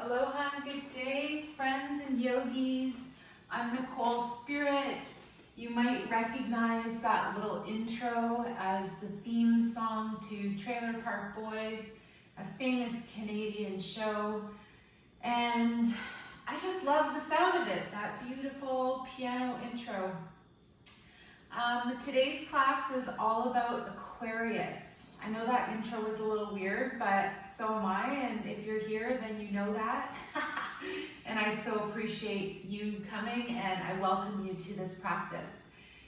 Aloha and good day, friends and yogis. I'm Nicole Spirit. You might recognize that little intro as the theme song to Trailer Park Boys, a famous Canadian show. And I just love the sound of it, that beautiful piano intro. Today's class is all about Aquarius. I know that intro was a little weird, but so am I, and if you're here, then you know that. And I so appreciate you coming, and I welcome you to this practice.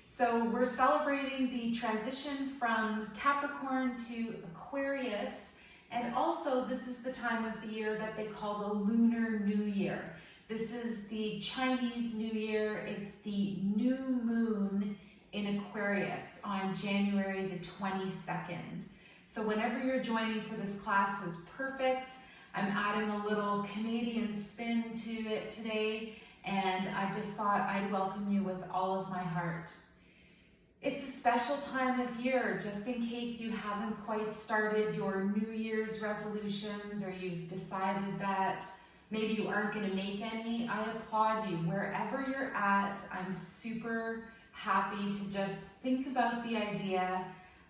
So we're celebrating the transition from Capricorn to Aquarius, and also this is the time of the year that they call the Lunar New Year. This is the Chinese New Year. It's the new moon in Aquarius on January the 22nd. So whenever you're joining for this class is perfect. I'm adding a little Canadian spin to it today, and I just thought I'd welcome you with all of my heart. It's a special time of year, just in case you haven't quite started your New Year's resolutions or you've decided that maybe you aren't going to make any. I applaud you. Wherever you're at, I'm super happy to just think about the idea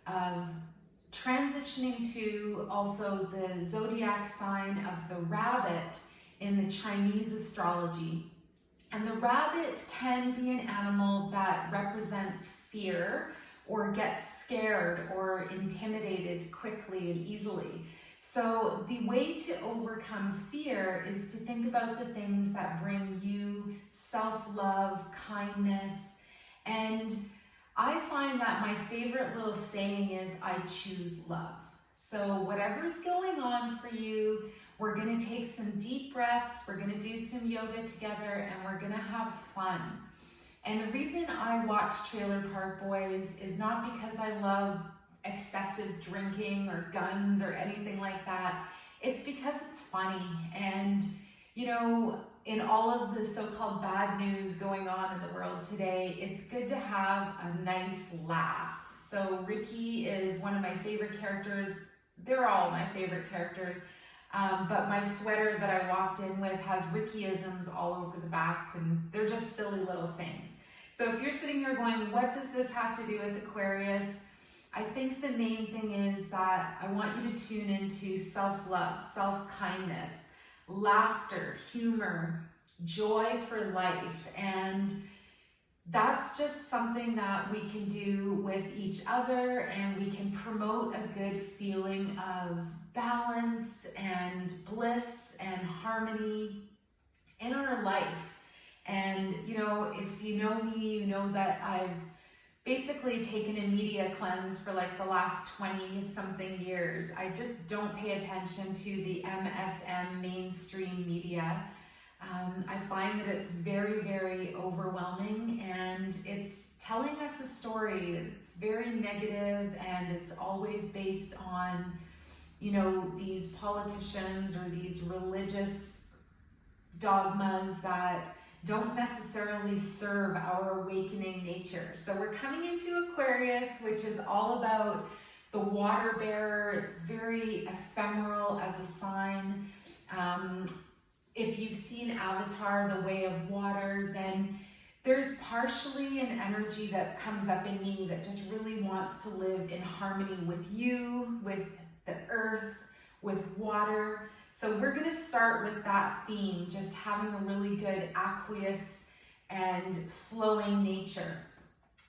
of transitioning to also the zodiac sign of the rabbit in the Chinese astrology. And the rabbit can be an animal that represents fear or gets scared or intimidated quickly and easily. So the way to overcome fear is to think about the things that bring you self-love, kindness, and I find that my favorite little saying is, I choose love. So whatever's going on for you, we're gonna take some deep breaths, we're gonna do some yoga together, and we're gonna have fun. And the reason I watch Trailer Park Boys is not because I love excessive drinking or guns or anything like that. It's because it's funny. And you know, in all of the so-called bad news going on in the world today, it's good to have a nice laugh. So Ricky is one of my favorite characters. They're all my favorite characters. But my sweater that I walked in with has Ricky-isms all over the back, and they're just silly little sayings. So if you're sitting here going, what does this have to do with Aquarius? I think the main thing is that I want you to tune into self-love, self-kindness, laughter, humor, joy for life. And that's just something that we can do with each other, and we can promote a good feeling of balance and bliss and harmony in our life. And you know, if you know me, you know that I've basically taken a media cleanse for like the last 20 something years. I just don't pay attention to the MSM mainstream media. I find that it's very, very overwhelming, and it's telling us a story. It's very negative, and it's always based on, you know, these politicians or these religious dogmas that don't necessarily serve our awakening nature. So we're coming into Aquarius, which is all about the water bearer. It's very ephemeral as a sign. If you've seen Avatar, The Way of Water, then there's partially an energy that comes up in me that just really wants to live in harmony with you, with the earth, with water. So we're gonna start with that theme, just having a really good aqueous and flowing nature.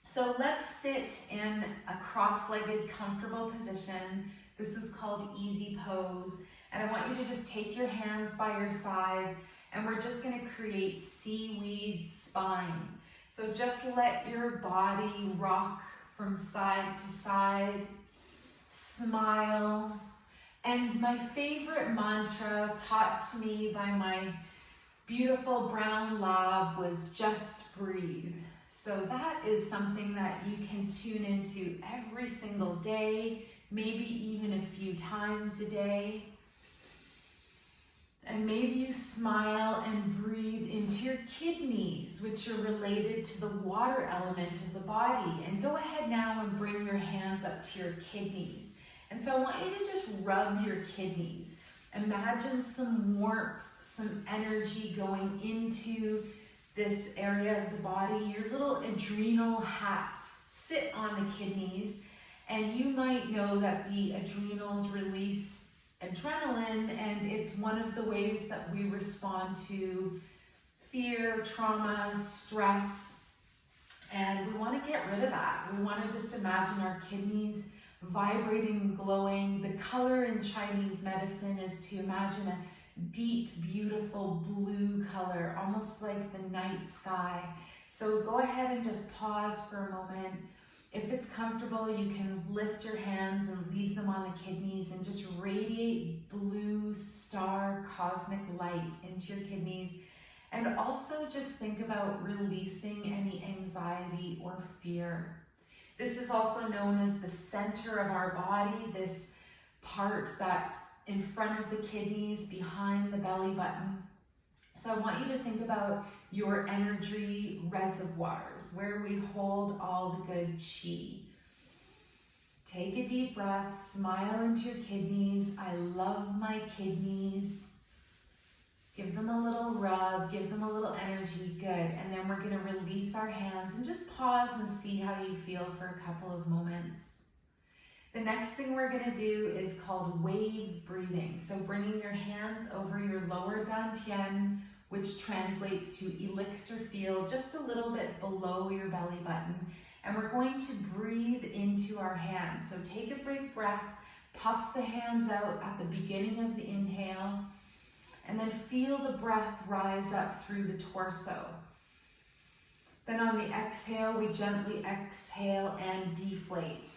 So let's sit in a cross-legged, comfortable position. This is called easy pose. And I want you to just take your hands by your sides, and we're just gonna create seaweed spine. So just let your body rock from side to side, smile. And my favorite mantra taught to me by my beautiful brown lab was just breathe. So that is something that you can tune into every single day, maybe even a few times a day. And maybe you smile and breathe into your kidneys, which are related to the water element of the body. And go ahead now and bring your hands up to your kidneys. And so I want you to just rub your kidneys. Imagine some warmth, some energy going into this area of the body. Your little adrenal hats sit on the kidneys, and you might know that the adrenals release adrenaline, and it's one of the ways that we respond to fear, trauma, stress, and we want to get rid of that. We want to just imagine our kidneys vibrating, glowing. The color in Chinese medicine is to imagine a deep, beautiful blue color, almost like the night sky. So go ahead and just pause for a moment. If it's comfortable, you can lift your hands and leave them on the kidneys and just radiate blue star cosmic light into your kidneys. And also just think about releasing any anxiety or fear. This is also known as the center of our body, this part that's in front of the kidneys, behind the belly button. So I want you to think about your energy reservoirs, where we hold all the good chi. Take a deep breath, smile into your kidneys. I love my kidneys. Give them a little rub, give them a little energy, good. And then we're gonna release our hands and just pause and see how you feel for a couple of moments. The next thing we're gonna do is called wave breathing. So bringing your hands over your lower dantian, which translates to elixir field, just a little bit below your belly button. And we're going to breathe into our hands. So take a big breath, puff the hands out at the beginning of the inhale, and then feel the breath rise up through the torso. Then on the exhale, we gently exhale and deflate.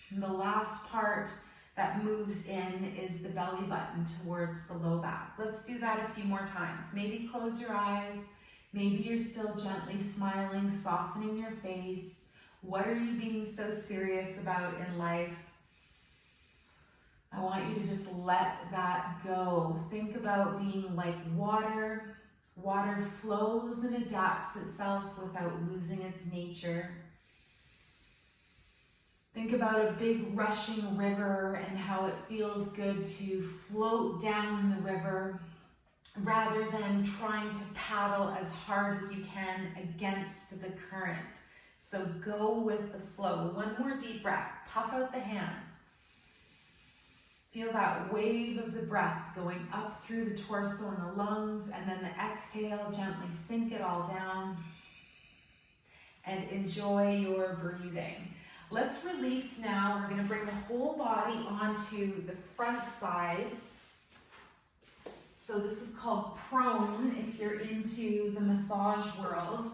And the last part that moves in is the belly button towards the low back. Let's do that a few more times. Maybe close your eyes. Maybe you're still gently smiling, softening your face. What are you being so serious about in life? I want you to just let that go. Think about being like water. Water flows and adapts itself without losing its nature. Think about a big rushing river and how it feels good to float down the river rather than trying to paddle as hard as you can against the current. So go with the flow. One more deep breath. Puff out the hands. Feel that wave of the breath going up through the torso and the lungs, and then the exhale, gently sink it all down. And enjoy your breathing. Let's release now. We're going to bring the whole body onto the front side. So this is called prone if you're into the massage world.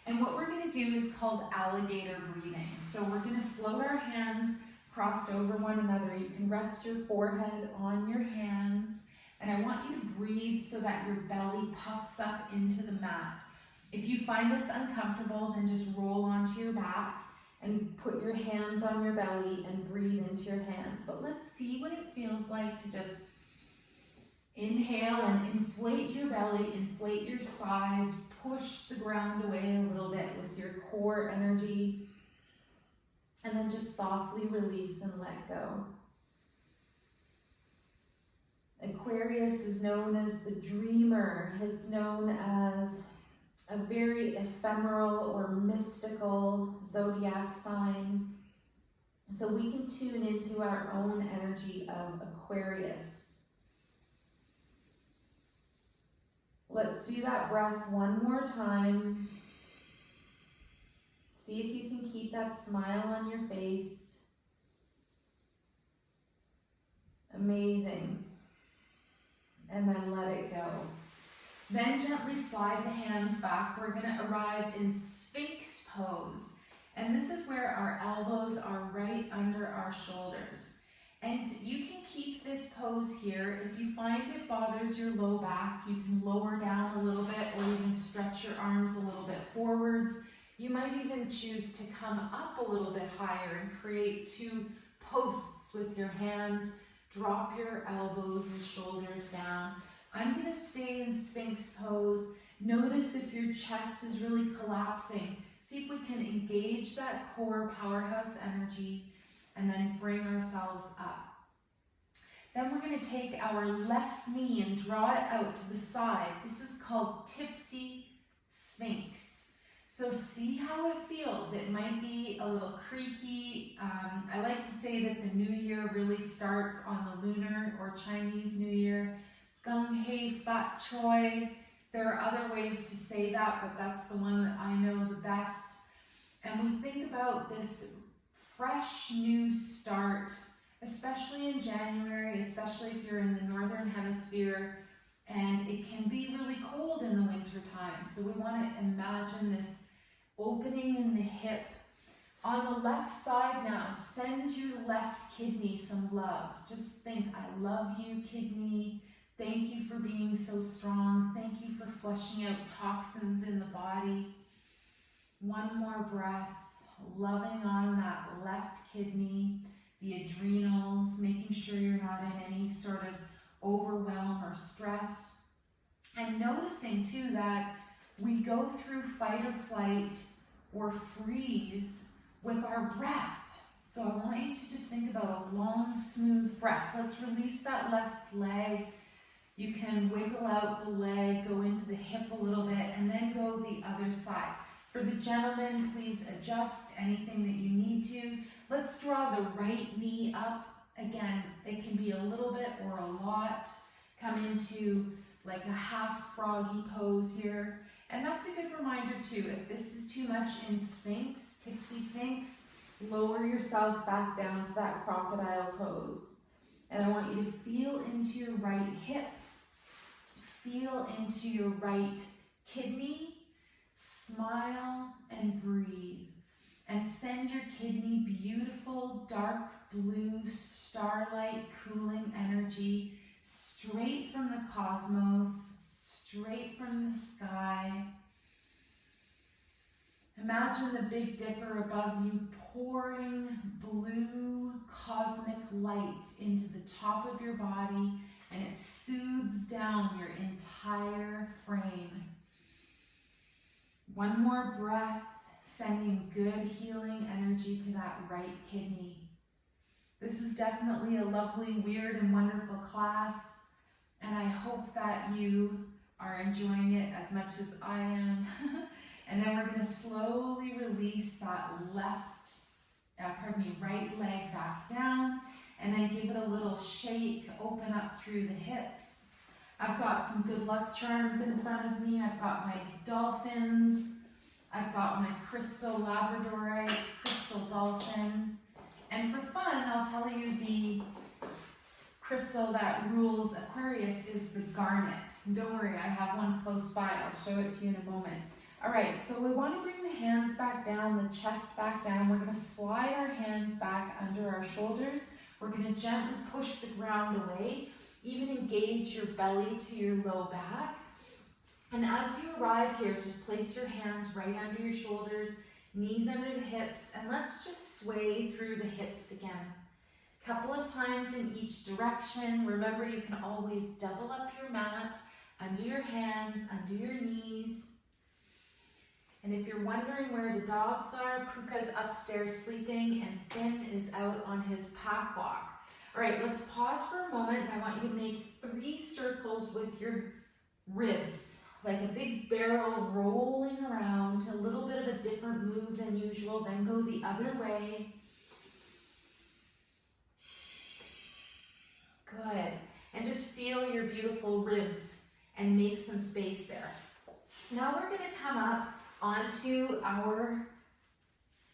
And what we're going to do is called alligator breathing. So we're going to float our hands crossed over one another. You can rest your forehead on your hands. And I want you to breathe so that your belly puffs up into the mat. If you find this uncomfortable, then just roll onto your back and put your hands on your belly and breathe into your hands. But let's see what it feels like to just inhale and inflate your belly, inflate your sides, push the ground away a little bit with your core energy, and then just softly release and let go. Aquarius is known as the dreamer. It's known as a very ephemeral or mystical zodiac sign. So we can tune into our own energy of Aquarius. Let's do that breath one more time. See if you can keep that smile on your face. Amazing. And then let it go. Then gently slide the hands back. We're going to arrive in Sphinx pose. And this is where our elbows are right under our shoulders. And you can keep this pose here. If you find it bothers your low back, you can lower down a little bit or even stretch your arms a little bit forwards. You might even choose to come up a little bit higher and create two posts with your hands. Drop your elbows and shoulders down. I'm going to stay in Sphinx pose. Notice if your chest is really collapsing. See if we can engage that core powerhouse energy and then bring ourselves up. Then we're going to take our left knee and draw it out to the side. This is called Tipsy Sphinx. So see how it feels. It might be a little creaky. I like to say that the new year really starts on the lunar or Chinese New Year. Gung Hey Fat Choi. There are other ways to say that, but that's the one that I know the best. And we think about this fresh new start, especially in January, especially if you're in the northern hemisphere, and it can be really cold in the winter time. So we want to imagine this opening in the hip. On the left side now, send your left kidney some love. Just think, I love you, kidney. Thank you for being so strong. Thank you for flushing out toxins in the body. One more breath, loving on that left kidney, the adrenals, making sure you're not in any sort of overwhelm or stress. And noticing too that we go through fight or flight or freeze with our breath. So I want you to just think about a long, smooth breath. Let's release that left leg. You can wiggle out the leg, go into the hip a little bit, and then go the other side. For the gentlemen, please adjust anything that you need to. Let's draw the right knee up. Again, it can be a little bit or a lot. Come into like a half froggy pose here. And that's a good reminder too, if this is too much in Sphinx, Tipsy Sphinx, lower yourself back down to that crocodile pose. And I want you to feel into your right hip, feel into your right kidney, smile and breathe, and send your kidney beautiful dark blue starlight cooling energy straight from the cosmos, straight from the sky. Imagine the Big Dipper above you pouring blue cosmic light into the top of your body, and it soothes down your entire frame. One more breath, sending good healing energy to that right kidney. This is definitely a lovely, weird, and wonderful class, and I hope that you are enjoying it as much as I am. And then we're going to slowly release that right leg back down, and then give it a little shake, open up through the hips. I've got some good luck charms in front of me. I've got my dolphins. I've got my crystal labradorite, crystal dolphin. And for fun, I'll tell you the crystal that rules Aquarius is the garnet. Don't worry, I have one close by. I'll show it to you in a moment. All right, so we want to bring the hands back down, the chest back down. We're going to slide our hands back under our shoulders. We're going to gently push the ground away. Even engage your belly to your low back. And as you arrive here, just place your hands right under your shoulders, knees under the hips, and let's just sway through the hips again. A couple of times in each direction. Remember, you can always double up your mat under your hands, under your knees. And if you're wondering where the dogs are, Puka's upstairs sleeping and Finn is out on his pack walk. All right, let's pause for a moment. I want you to make 3 circles with your ribs, like a big barrel rolling around, a little bit of a different move than usual, then go the other way. Good. And just feel your beautiful ribs and make some space there. Now we're going to come up onto our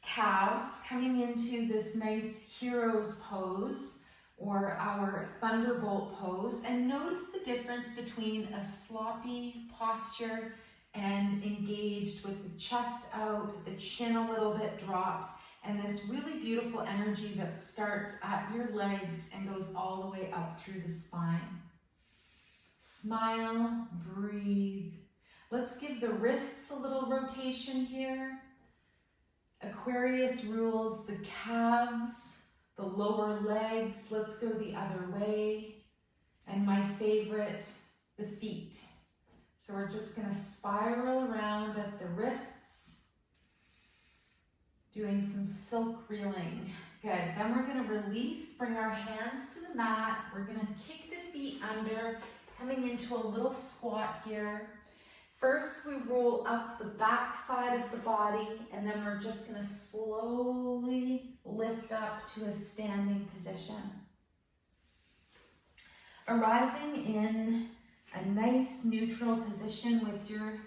calves, coming into this nice hero's pose, or our thunderbolt pose, and notice the difference between a sloppy posture and engaged with the chest out, the chin a little bit dropped, and this really beautiful energy that starts at your legs and goes all the way up through the spine. Smile, breathe. Let's give the wrists a little rotation here. Aquarius rules the calves, the lower legs. Let's go the other way. And my favorite, the feet. So we're just going to spiral around at the wrists, doing some silk reeling Good. Then we're going to release, bring our hands to the mat. We're going to kick the feet under, coming into a little squat here. First, we roll up the back side of the body, and then we're just going to slowly lift up to a standing position. Arriving in a nice neutral position with your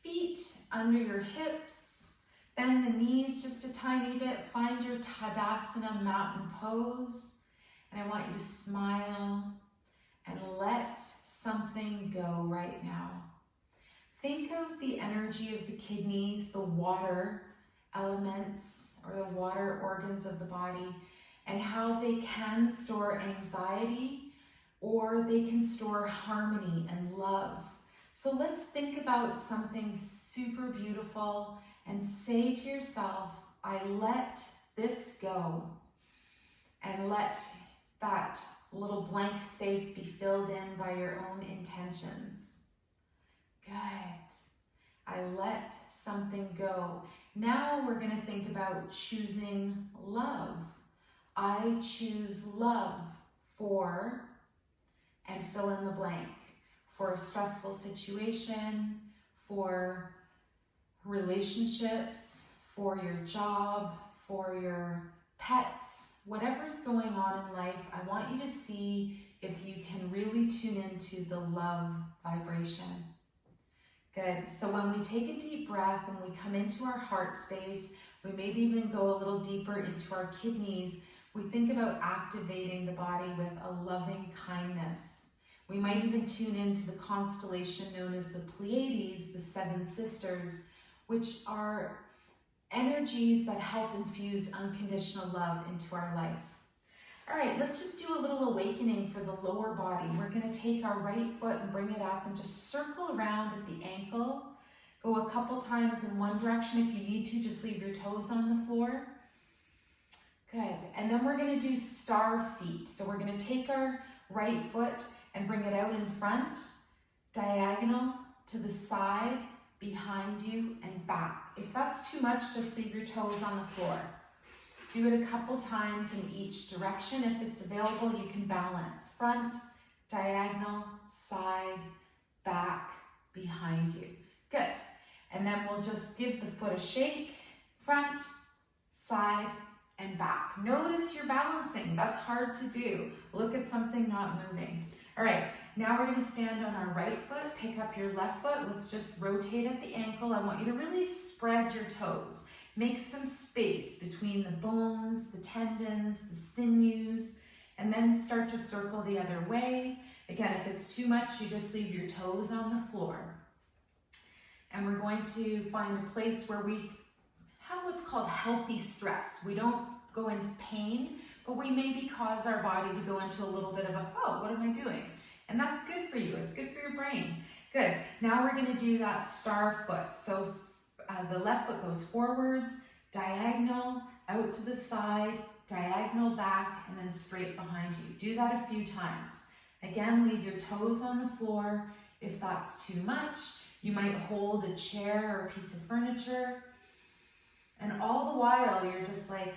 feet under your hips. Bend the knees just a tiny bit. Find your Tadasana mountain pose. And I want you to smile and let something go right now. Think of the energy of the kidneys, the water elements or the water organs of the body, and how they can store anxiety or they can store harmony and love. So let's think about something super beautiful and say to yourself, I let this go, and let that little blank space be filled in by your own intentions. Good. I let something go. Now we're going to think about choosing love. I choose love for, and fill in the blank, for a stressful situation, for relationships, for your job, for your pets, whatever's going on in life. I want you to see if you can really tune into the love vibration. Good. So when we take a deep breath and we come into our heart space, we maybe even go a little deeper into our kidneys. We think about activating the body with a loving kindness. We might even tune into the constellation known as the Pleiades, the Seven Sisters, which are energies that help infuse unconditional love into our life. All right, let's just do a little awakening for the lower body. We're going to take our right foot and bring it up and just circle around at the ankle. Go a couple times in one direction. If you need to, just leave your toes on the floor. Good. And then we're going to do star feet. So we're going to take our right foot and bring it out in front, diagonal to the side, behind you, and back. If that's too much, just leave your toes on the floor. Do it a couple times in each direction. If it's available, you can balance. Front, diagonal, side, back, behind you. Good. And then we'll just give the foot a shake. Front, side, and back. Notice you're balancing. That's hard to do. Look at something not moving. All right, now we're going to stand on our right foot. Pick up your left foot. Let's just rotate at the ankle. I want you to really spread your toes. Make some space between the bones, the tendons, the sinews, and then start to circle the other way. Again, if it's too much, you just leave your toes on the floor. And we're going to find a place where we have what's called healthy stress. We don't go into pain, but we maybe cause our body to go into a little bit of a, oh, what am I doing? And that's good for you. It's good for your brain. Good. Now we're going to do that star foot. So the left foot goes forwards, diagonal, out to the side, diagonal back, and then straight behind you. Do that a few times. Again, leave your toes on the floor. If that's too much, you might hold a chair or a piece of furniture. And all the while, you're just like,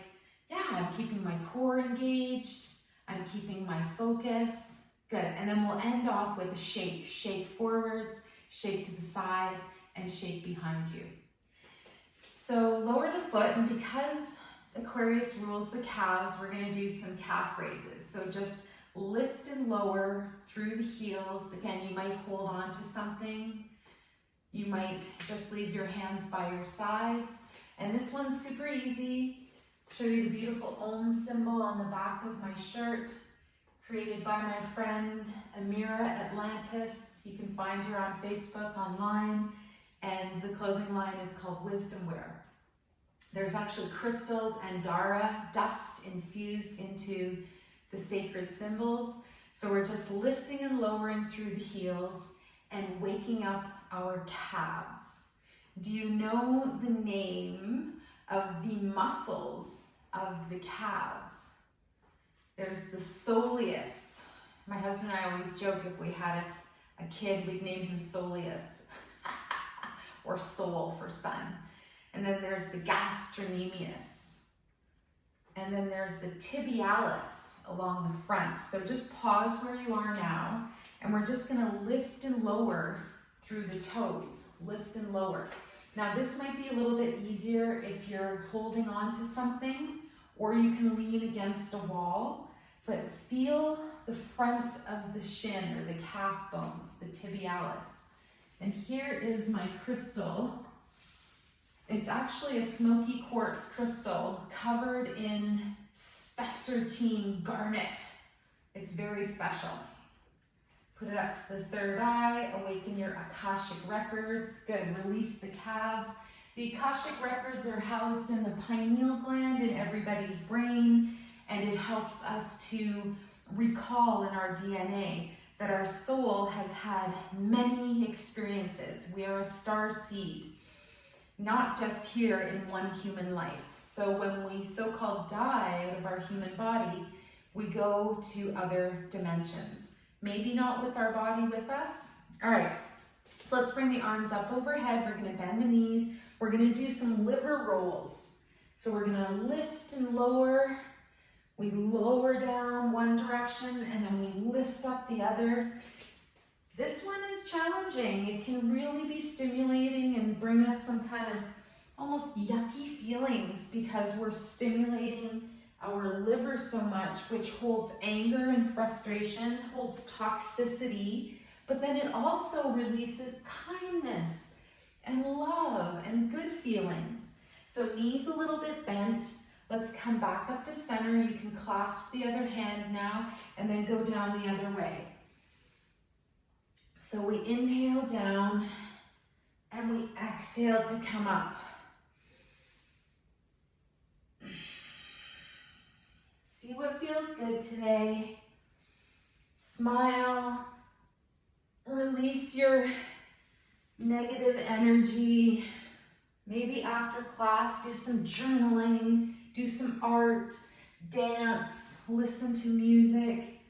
yeah, I'm keeping my core engaged. I'm keeping my focus. Good. And then we'll end off with a shake. Shake forwards, shake to the side, and shake behind you. So lower the foot, and because Aquarius rules the calves, we're going to do some calf raises. So just lift and lower through the heels. Again, you might hold on to something. You might just leave your hands by your sides. And this one's super easy. Show you the beautiful Om symbol on the back of my shirt, created by my friend Amira Atlantis. You can find her on Facebook, online, and the clothing line is called Wisdom Wear. There's actually crystals and Dara dust infused into the sacred symbols. So we're just lifting and lowering through the heels and waking up our calves. Do you know the name of the muscles of the calves? There's the soleus. My husband and I always joke if we had a kid, we'd name him Soleus, or Soul for son. And then there's the gastrocnemius. And then there's the tibialis along the front. So just pause where you are now, and we're just gonna lift and lower through the toes, lift and lower. Now this might be a little bit easier if you're holding on to something, or you can lean against a wall, but feel the front of the shin or the calf bones, the tibialis. And here is my crystal. It's actually a smoky quartz crystal covered in spessartine garnet. It's very special. Put it up to the third eye, awaken your Akashic records. Good, release the calves. The Akashic records are housed in the pineal gland in everybody's brain, and it helps us to recall in our DNA that our soul has had many experiences. We are a star seed, not just here in one human life. So when we so-called die out of our human body, we go to other dimensions. Maybe not with our body with us. All right, so let's bring the arms up overhead. We're gonna bend the knees. We're gonna do some liver rolls. So we're gonna lift and lower. We lower down one direction and then we lift up the other. This one is challenging. It can really be stimulating and bring us some kind of almost yucky feelings because we're stimulating our liver so much, which holds anger and frustration, holds toxicity, but then it also releases kindness and love and good feelings. So knees a little bit bent. Let's come back up to center. You can clasp the other hand now and then go down the other way. So we inhale down and we exhale to come up. See what feels good today. Smile. Release your negative energy. Maybe after class, do some journaling, do some art, dance, listen to music.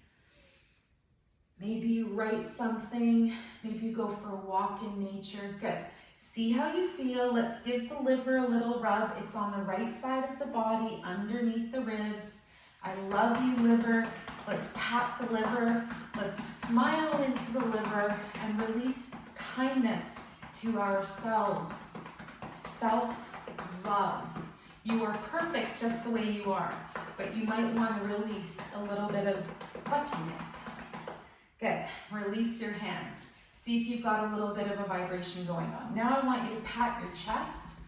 Maybe you write something. Maybe you go for a walk in nature. Good. See how you feel. Let's give the liver a little rub. It's on the right side of the body, underneath the ribs. I love you, liver. Let's pat the liver. Let's smile into the liver and release kindness to ourselves. Self-love. You are perfect just the way you are, but you might want to release a little bit of buttiness. Good. Release your hands. See if you've got a little bit of a vibration going on. Now I want you to pat your chest.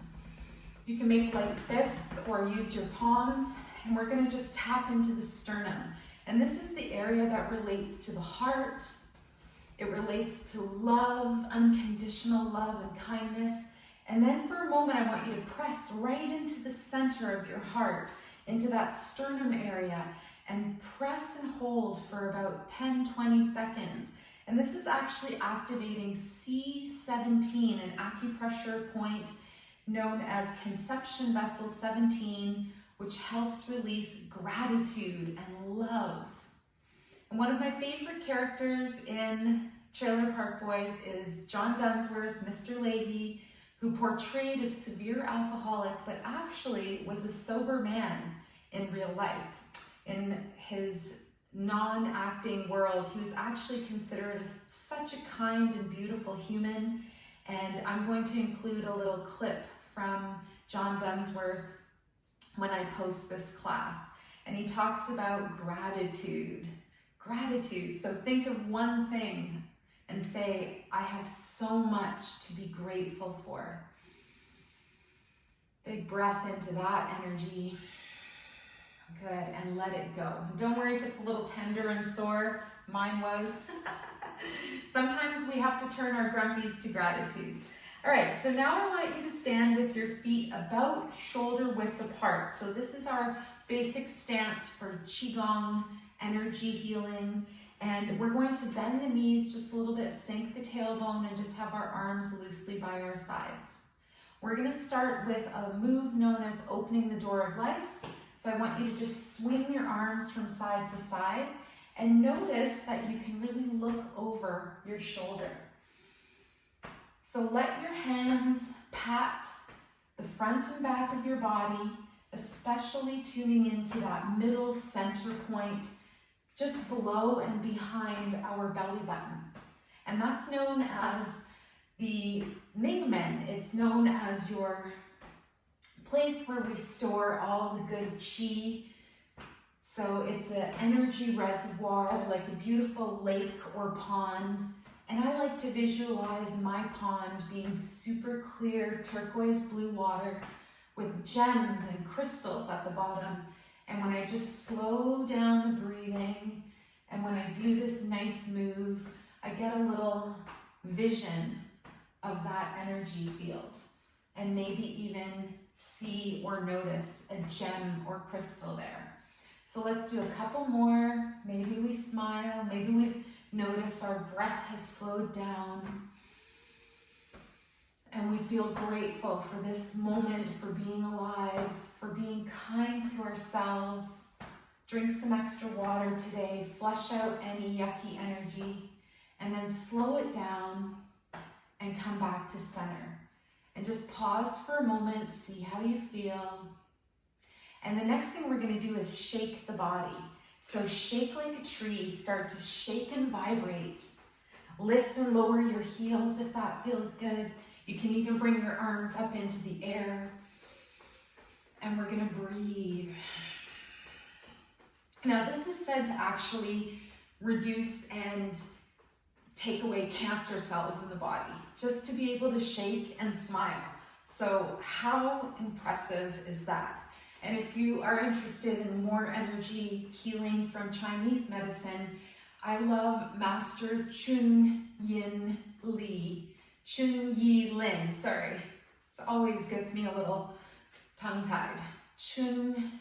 You can make light fists or use your palms, and we're going to just tap into the sternum. And this is the area that relates to the heart. It relates to love, unconditional love and kindness. And then for a moment, I want you to press right into the center of your heart, into that sternum area, and press and hold for about 10-20 seconds. And this is actually activating C17, an acupressure point known as conception vessel 17, which helps release gratitude and love. And one of my favorite characters in Trailer Park Boys is John Dunsworth, Mr. Leahy, who portrayed a severe alcoholic, but actually was a sober man in real life. In his non-acting world, he was actually considered such a kind and beautiful human. And I'm going to include a little clip from John Dunsworth when I post this class. And he talks about gratitude. Gratitude. So think of one thing and say, I have so much to be grateful for. Big breath into that energy. Good, and let it go. Don't worry if it's a little tender and sore. Mine was. Sometimes we have to turn our grumpies to gratitude. All right, so now I want you to stand with your feet about shoulder width apart. So this is our basic stance for qigong, energy healing. And we're going to bend the knees just a little bit, sink the tailbone, and just have our arms loosely by our sides. We're going to start with a move known as opening the door of life. So I want you to just swing your arms from side to side and notice that you can really look over your shoulder. So let your hands pat the front and back of your body. especially tuning into that middle center point just below and behind our belly button. And that's known as the Mingmen. It's known as your place where we store all the good qi. So it's an energy reservoir, like a beautiful lake or pond. And I like to visualize my pond being super clear, turquoise blue water with gems and crystals at the bottom. And when I just slow down the breathing, and when I do this nice move, I get a little vision of that energy field, and maybe even see or notice a gem or crystal there. So let's do a couple more. Maybe we smile, maybe we've noticed our breath has slowed down, and we feel grateful for this moment, for being alive, for being kind to ourselves. Drink some extra water today, flush out any yucky energy, and then slow it down and come back to center. And just pause for a moment, see how you feel. And the next thing we're going to do is shake the body. So shake like a tree, start to shake and vibrate. Lift and lower your heels if that feels good. You can even bring your arms up into the air. And we're going to breathe. Now this is said to actually reduce and take away cancer cells in the body, just to be able to shake and smile. So how impressive is that? And if you are interested in more energy healing from Chinese medicine, I love Master Chun Yi Lin, sorry. It always gets me a little tongue-tied. Chun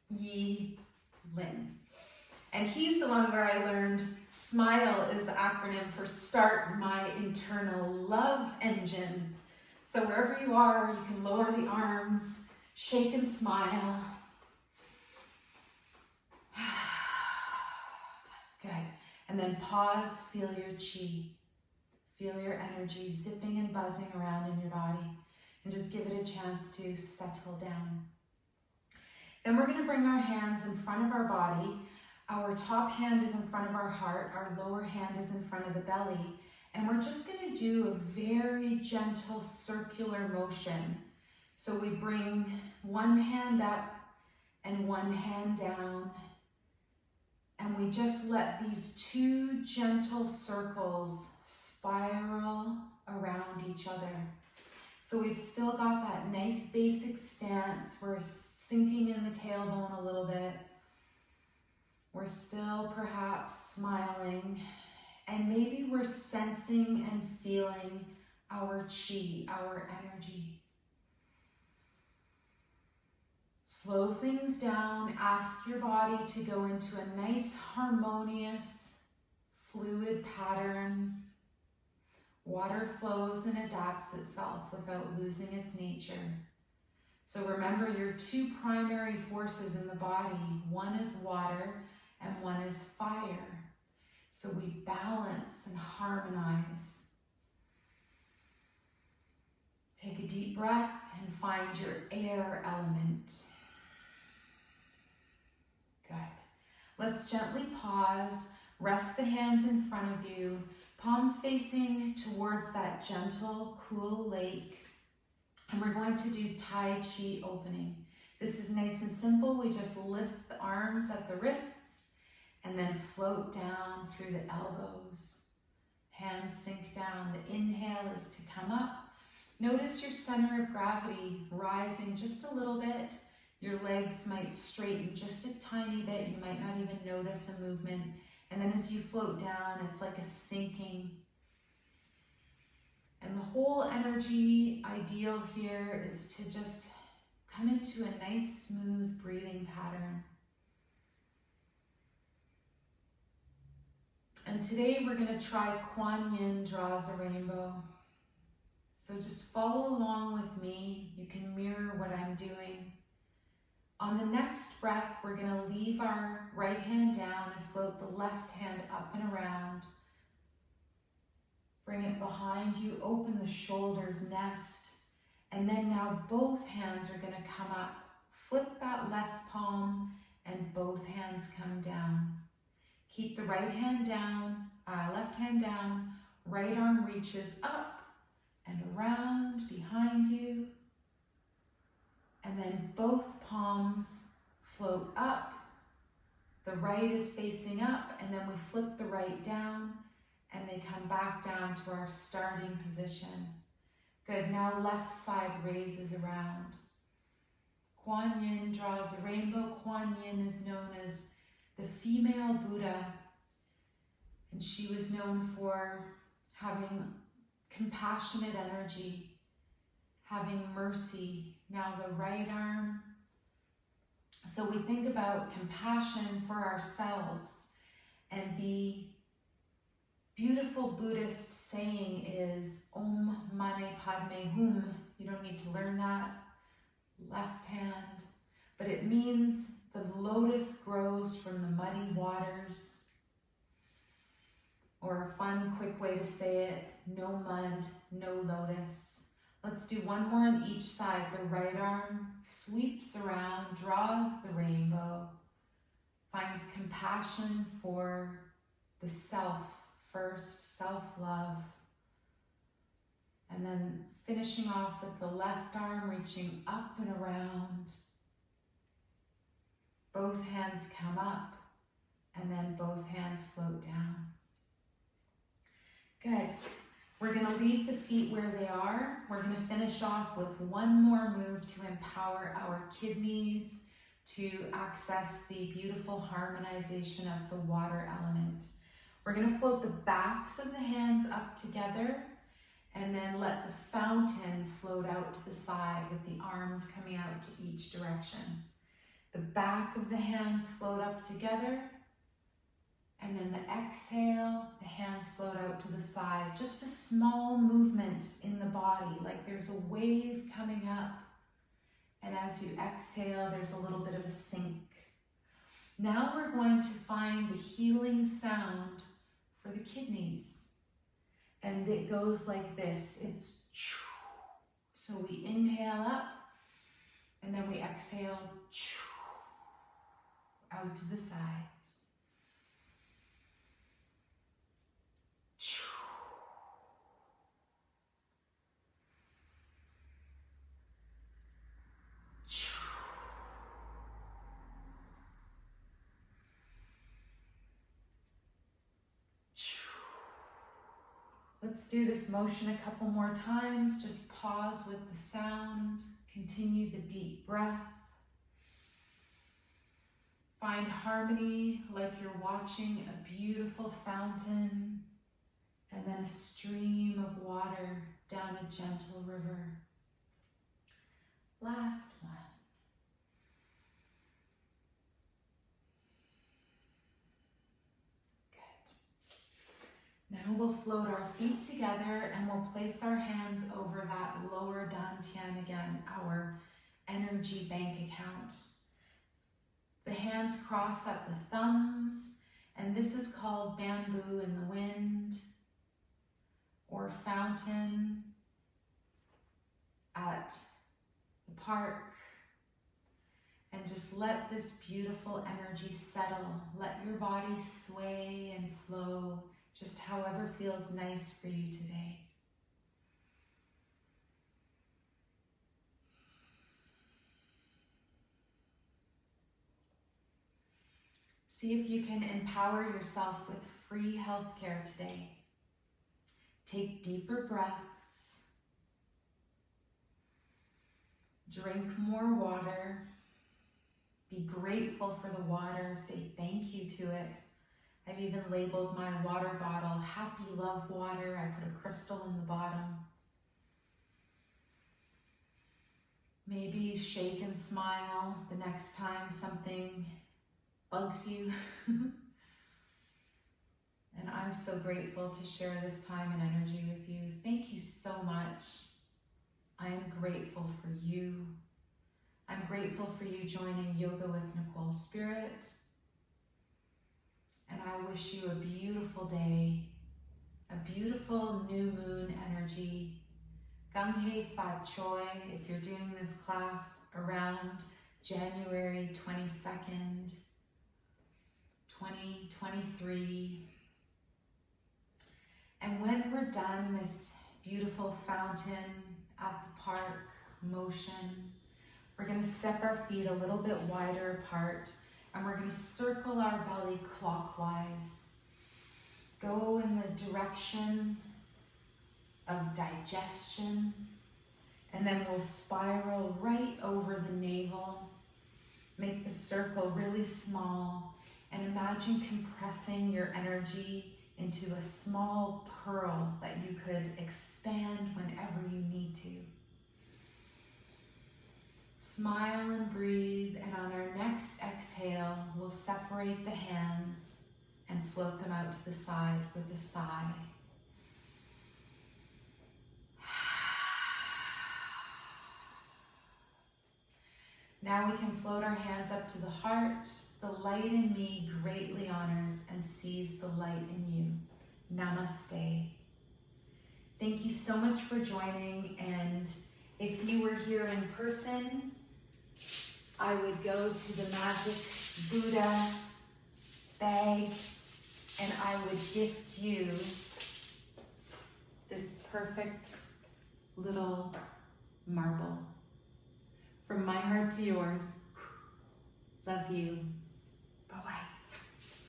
Yi Lin. And he's the one where I learned SMILE is the acronym for Start My Internal Love Engine. So wherever you are, you can lower the arms, shake and smile. Good. And then pause, feel your chi. Feel your energy zipping and buzzing around in your body. And just give it a chance to settle down. Then we're going to bring our hands in front of our body. Our top hand is in front of our heart. Our lower hand is in front of the belly. And we're just going to do a very gentle circular motion. So we bring one hand up and one hand down. And we just let these two gentle circles spiral around each other. So we've still got that nice basic stance. We're sinking in the tailbone a little bit. We're still perhaps smiling. And maybe we're sensing and feeling our chi, our energy. Slow things down. Ask your body to go into a nice, harmonious, fluid pattern. Water flows and adapts itself without losing its nature. So remember your two primary forces in the body. One is water and one is fire. So we balance and harmonize. Take a deep breath and find your air element. Good. Let's gently pause. Rest the hands in front of you. Palms facing towards that gentle, cool lake. And we're going to do Tai Chi opening. This is nice and simple. We just lift the arms at the wrists and then float down through the elbows. Hands sink down. The inhale is to come up. Notice your center of gravity rising just a little bit. Your legs might straighten just a tiny bit. You might not even notice a movement. And then as you float down, it's like a sinking. And the whole energy ideal here is to just come into a nice, smooth breathing pattern. And today we're going to try Kuan Yin Draws a Rainbow. So just follow along with me. You can mirror what I'm doing. On the next breath, we're going to leave our right hand down and float the left hand up and around. Bring it behind you, open the shoulders, nest. And then now both hands are going to come up, flip that left palm and both hands come down. Keep the right hand down, left hand down, right arm reaches up and around behind you. And then both palms float up. The right is facing up, and then we flip the right down and they come back down to our starting position. Good, now left side raises around. Kuan Yin draws a rainbow. Kuan Yin is known as the female Buddha, and she was known for having compassionate energy, having mercy. Now the right arm. So we think about compassion for ourselves, and the beautiful Buddhist saying is Om Mani Padme Hum. You don't need to learn that. Left hand. But it means the lotus grows from the muddy waters. Or a fun, quick way to say it, no mud, no lotus. Let's do one more on each side. The right arm sweeps around, draws the rainbow, finds compassion for the self first, self-love. And then finishing off with the left arm reaching up and around. Both hands come up and then both hands float down. Good. We're going to leave the feet where they are. We're going to finish off with one more move to empower our kidneys to access the beautiful harmonization of the water element. We're going to float the backs of the hands up together and then let the fountain float out to the side with the arms coming out to each direction. The back of the hands float up together, and then the exhale, the hands float out to the side. Just a small movement in the body, like there's a wave coming up. And as you exhale, there's a little bit of a sink. Now we're going to find the healing sound for the kidneys. And it goes like this. It's choo. So we inhale up, and then we exhale choo, out to the sides. Choo. Choo. Let's do this motion a couple more times. Just pause with the sound. Continue the deep breath. Find harmony like you're watching a beautiful fountain and then a stream of water down a gentle river. Last one. Now we'll float our feet together and we'll place our hands over that lower dantian again, our energy bank account. The hands cross at the thumbs, and this is called bamboo in the wind or fountain at the park. And just let this beautiful energy settle. Let your body sway and flow, just however feels nice for you today. See if you can empower yourself with free healthcare today. Take deeper breaths. Drink more water. Be grateful for the water. Say thank you to it. I've even labeled my water bottle Happy Love Water. I put a crystal in the bottom. Maybe shake and smile the next time something bugs you. And I'm so grateful to share this time and energy with you. Thank you so much. I am grateful for you. I'm grateful for you joining Yoga with Nicole Spirit. And I wish you a beautiful day, a beautiful new moon energy. Gung Hey Fat Choi, if you're doing this class around January 22nd, 2023. And when we're done this beautiful fountain at the park motion, we're going to step our feet a little bit wider apart and we're going to circle our belly clockwise. Go in the direction of digestion, and then we'll spiral right over the navel. Make the circle really small and imagine compressing your energy into a small pearl that you could expand whenever you need to. Smile and breathe, and on our next exhale, we'll separate the hands and float them out to the side with a sigh. Now we can float our hands up to the heart. The light in me greatly honors and sees the light in you. Namaste. Thank you so much for joining, and if you were here in person, I would go to the magic Buddha bag and I would gift you this perfect little marble. From my heart to yours, love you.